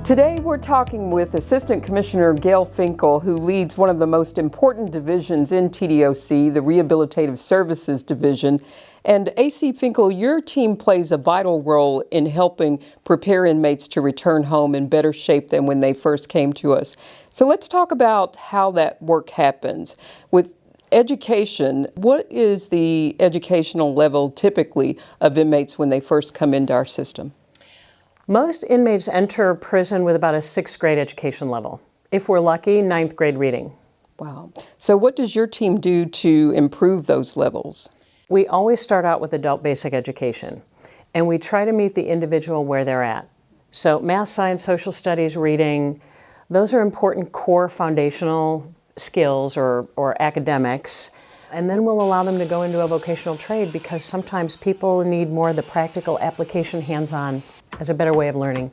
Today we're talking with Assistant Commissioner Gail Finkel, who leads one of the most important divisions in TDOC, the Rehabilitative Services Division. And AC Finkel, your team plays a vital role in helping prepare inmates to return home in better shape than when they first came to us. So let's talk about how that work happens. With education, what is the educational level typically of inmates when they first come into our system? Most inmates enter prison with about a 6th grade education level. If we're lucky, 9th grade reading. Wow. So what does your team do to improve those levels? We always start out with adult basic education, and we try to meet the individual where they're at. So math, science, social studies, reading, those are important core foundational skills or academics. And then we'll allow them to go into a vocational trade because sometimes people need more of the practical application hands-on as a better way of learning.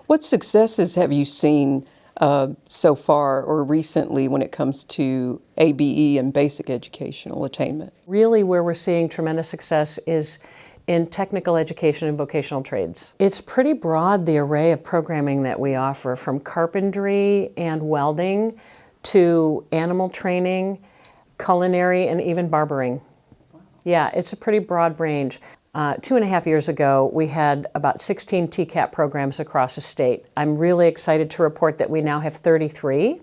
What successes have you seen so far or recently when it comes to ABE and basic educational attainment? Really where we're seeing tremendous success is in technical education and vocational trades. It's pretty broad, the array of programming that we offer, from carpentry and welding to animal training, culinary, and even barbering. Yeah, it's a pretty broad range. 2.5 years ago, we had about 16 TCAP programs across the state. I'm really excited to report that we now have 33,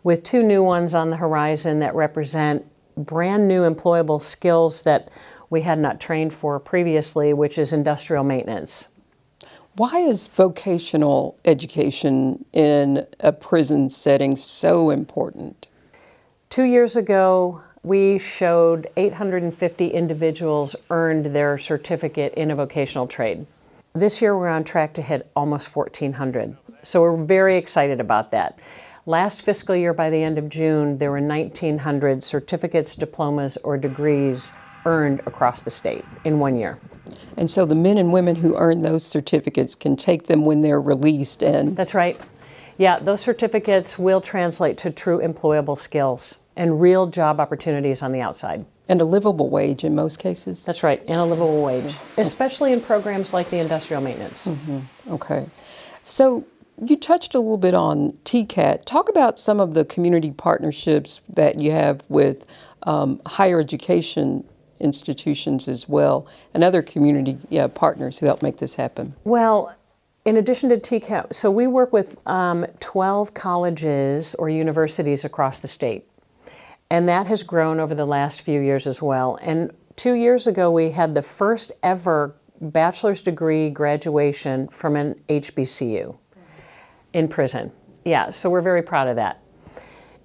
with 2 new ones on the horizon that represent brand new employable skills that we had not trained for previously, which is industrial maintenance. Why is vocational education in a prison setting so important? 2 years ago, we showed 850 individuals earned their certificate in a vocational trade. This year we're on track to hit almost 1,400. So we're very excited about that. Last fiscal year, by the end of June, there were 1,900 certificates, diplomas, or degrees earned across the state in 1 year. And so the men and women who earn those certificates can take them when they're released and... That's right. Yeah, those certificates will translate to true employable skills and real job opportunities on the outside. And a livable wage in most cases? That's right, and a livable wage, especially in programs like the industrial maintenance. Okay. So you touched a little bit on TCAT. Talk about some of the community partnerships that you have with higher education institutions as well, and other community partners who help make this happen. Well, in addition to TCAT, so we work with 12 colleges or universities across the state. And that has grown over the last few years as well. And 2 years ago, we had the first ever bachelor's degree graduation from an HBCU in prison. Yeah, so we're very proud of that.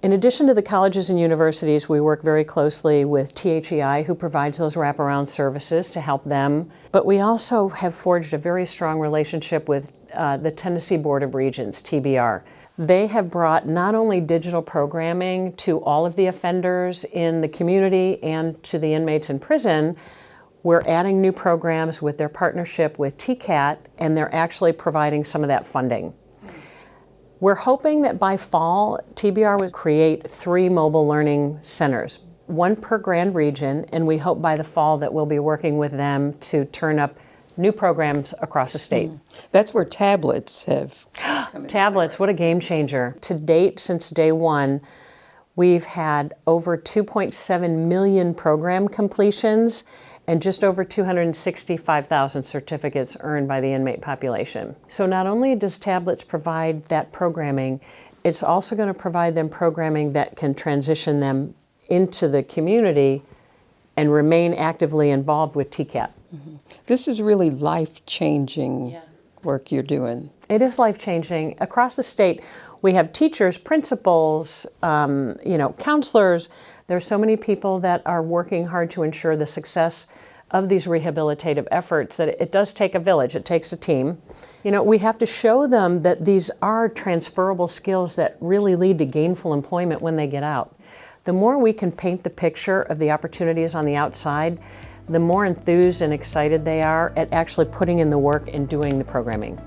In addition to the colleges and universities, we work very closely with THEI, who provides those wraparound services to help them. But we also have forged a very strong relationship with the Tennessee Board of Regents, TBR. They have brought not only digital programming to all of the offenders in the community and to the inmates in prison, we're adding new programs with their partnership with TCAT, and they're actually providing some of that funding. We're hoping that by fall, TBR will create 3 mobile learning centers, 1 per grand region, and we hope by the fall that we'll be working with them to turn up new programs across the state. That's where tablets have come in. Tablets, what a game changer. To date, since day 1, we've had over 2.7 million program completions and just over 265,000 certificates earned by the inmate population. So not only does tablets provide that programming, it's also going to provide them programming that can transition them into the community and remain actively involved with TCAT. This is really life-changing work you're doing. It is life-changing. Across the state, we have teachers, principals, counselors. There's so many people that are working hard to ensure the success of these rehabilitative efforts that it does take a village, it takes a team. We have to show them that these are transferable skills that really lead to gainful employment when they get out. The more we can paint the picture of the opportunities on the outside, the more enthused and excited they are at actually putting in the work and doing the programming.